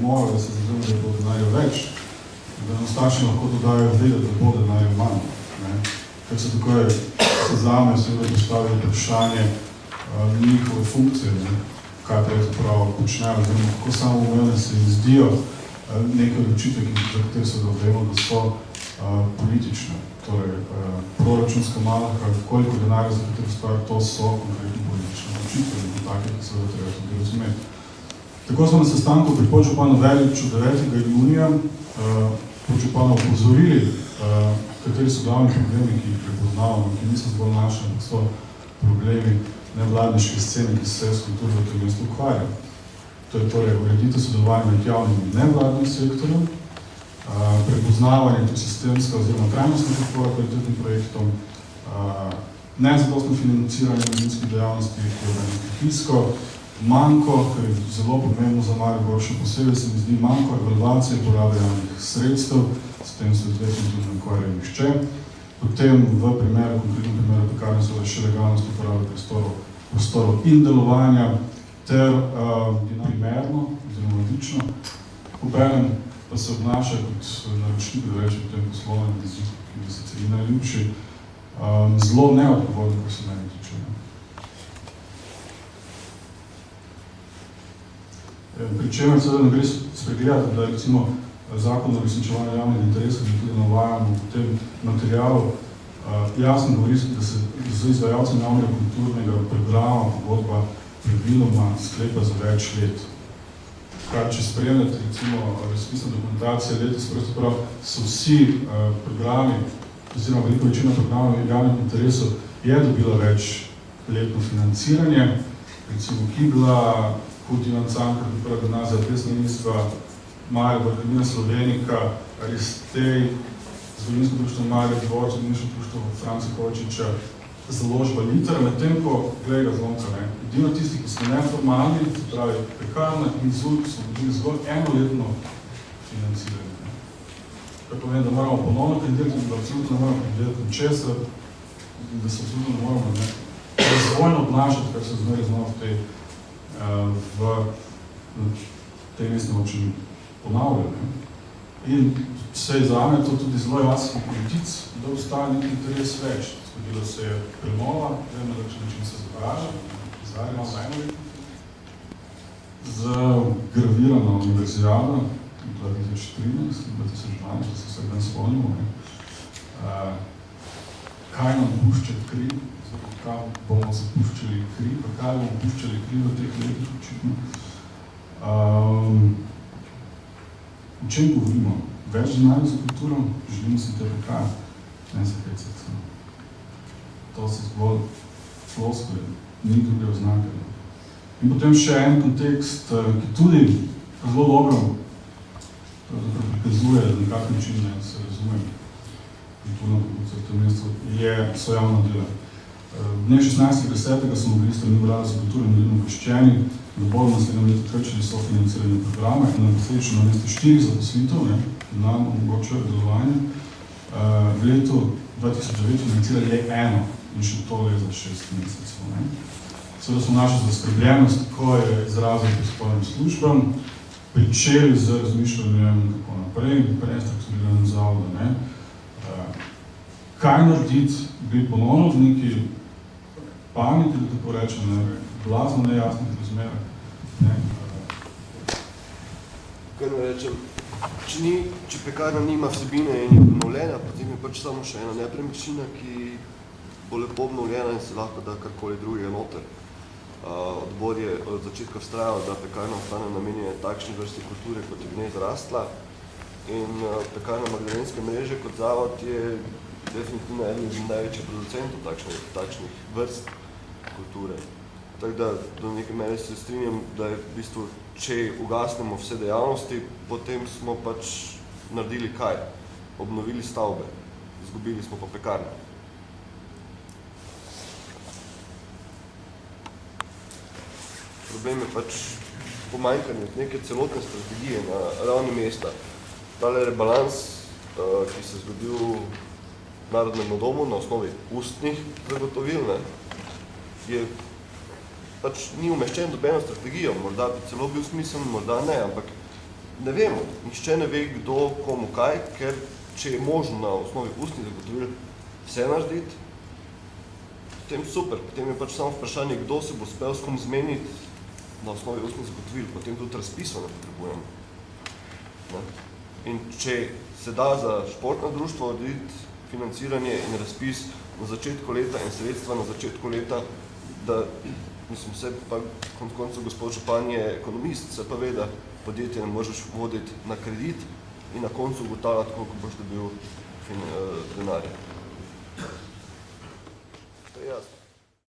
morajo, da se zavedamo, da bo denarja več, da nam starši lahko dodajo vedeti, da bo denarja manj. Ker se takoj se zame seveda postavili vprašanje njihove funkcije, kaj pravzaprav počnejo, oziroma kako samoumevne se jim zdijo neke odločitve, za katere se vemo, da so politične. Torej, proračunska malha, koliko denarja za katero stvar, to so konkretno politične odločitve in take, ki seveda treba tudi razumeti. Tako smo na sestanku pri podžupanu Verliču 9. junija podžupana opozorili, kateri so glavni problemi, ki jih prepoznavamo, ki niso zgolj naše, ampak so problemi nevladniške scene, ki se s kulturo v tem mestu ukvarjajo. To je torej ureditev sodelovanja med javnim in nevladnim sektorjem, prepoznavanje sistemska oziroma trajnostna podpora kvalitetnim projektom, nezadostno financiranje medijskih dejavnosti, ki je stihijsko, manjko, ker je zelo pomembno za Maribor, še posebej se mi zdi manjko evalvacije porabe javnih sredstev, s tem se definitivno ne ukvarja nihče. Potem v primeru, konkretnem primeru pekarne so še legalnost uporabe prostorov in delovanja ter primerno oziroma odlično. Obenem pa se obnaša kot naročnik, da reče v tem poslovnem jeziku, ki se celi najljubši, zelo neodgovorno, ko se meni tiče. Pri čemer seveda ne gre spregledati, da je recimo zakon o uresničevanju javnega interesa, ki tudi navajamo v tem materialu, jasno govori, da se z izvajalcem javnega kulturnega programa pogodba praviloma sklepa za več let. Kar, če spremljate recimo razpisna dokumentacija letos, pravzaprav so vsi programi, oziroma veliko večina programov v javnem interesu je dobila več letno financiranje, recimo Kibla, Hud Ivan Cankar, prva gimnazija, Plesna ministra, Maribor, Akademija Slovenika, Aristej, Zgodovinsko društvo Maribor, Zgodovinsko društvo Franca Kovačiča, založba Liter, medtem ko, glej ga zlomca, edino tisti, ki smo neformalni, se pravi pekarna in ZULK, so dobili zgolj enoletno financiranje. Kar pomeni, da moramo ponovno kandidirati, da absolutno ne moramo kandidirati ničesar, da se absolutno ne moramo razvojno obnašati, kar se zmeri znova v tej mestni občini ponavlja. In se je zame to tudi zelo jasno politic, da ostaja nekaj interes več. Zgodilo se je prenova, na kakšen način se zapraža, izvarjamo za eno leto, z gravirano univerzijado 2013, 2012, da se vsak dan spomnimo. Kaj nam pušča kri, kaj bomo zapuščali kri, pa kaj bomo puščali kri v teh letih očitno. O čem govorimo? Več denarja za kulturo, želimo si te pokajati, ne se hecati. To so zgolj floskule, ni druge oznake. In potem še en kontekst, ki tudi zelo dobro prikazuje, na kak način se razume kulturna produkcija v tem mestu, so javna dela. Dne 16.10. smo bili strani Vlade za kulturo in delimo obveščeni, da bodo naslednjem letu krčili sofinanciranje programa in na posledično na mesto 4 zaposlitev, ki nam omogočajo delovanje. V letu 2009 financirali je eno in še to je za 6 mesecev. Seveda smo našli zaskrbljenost, ko je izrazil prispolnim službam, pričeli z razmišljanjem kako naprej, prestrukturiranem zavodu. Kaj narediti, bi ponovno v neki paniki, da tako rečem, blazno nejasnih razmerah. Kaj ne rečem, če pekarna nima vsebine in je obnovljena, potem je pač samo še ena nepremičnina, ki bo lepo obnovljena in se lahko da karkoli drugega noter. Odbor je od začetka vztrajal, da pekarna ostane namenjena takšni vrsti kulture, kot je v njej zrastla. In pekarna Magdalenske mreže kot zavod je definitivno eden iz največjih producentov takšnih vrst kulture. Tako da do neke mere se strinjam, da je v bistvu, če ugasnemo vse dejavnosti, potem smo pač naredili kaj? Obnovili stavbe, izgubili smo pa pekarne. Problem je pač pomanjkanje neke celotne strategije na ravni mesta. Tale rebalans, ki se je zgodil v Narodnem domu na osnovi ustnih zagotovil, je pač ni umeščen dobeno strategijo. Morda bi celo bil smiseln, morda ne, ampak ne vemo, nihče ne ve, kdo komu kaj, ker če je možno na osnovi ustnih zagotovil vse narediti, potem super, potem je pač samo vprašanje, kdo se bo uspel s kom zmeniti na osnovi ustnih zagotovil, potem tudi razpisov ne potrebujemo. Ne? In če se da za športno društvo odrediti financiranje in razpis na začetku leta in sredstva na začetku leta, da, mislim, vse pa konec koncev gospod župan je ekonomist, se pa ve, da podjetje ne možeš voditi na kredit in na koncu ugotavljati, koliko boš dobil denarja. To je jasno.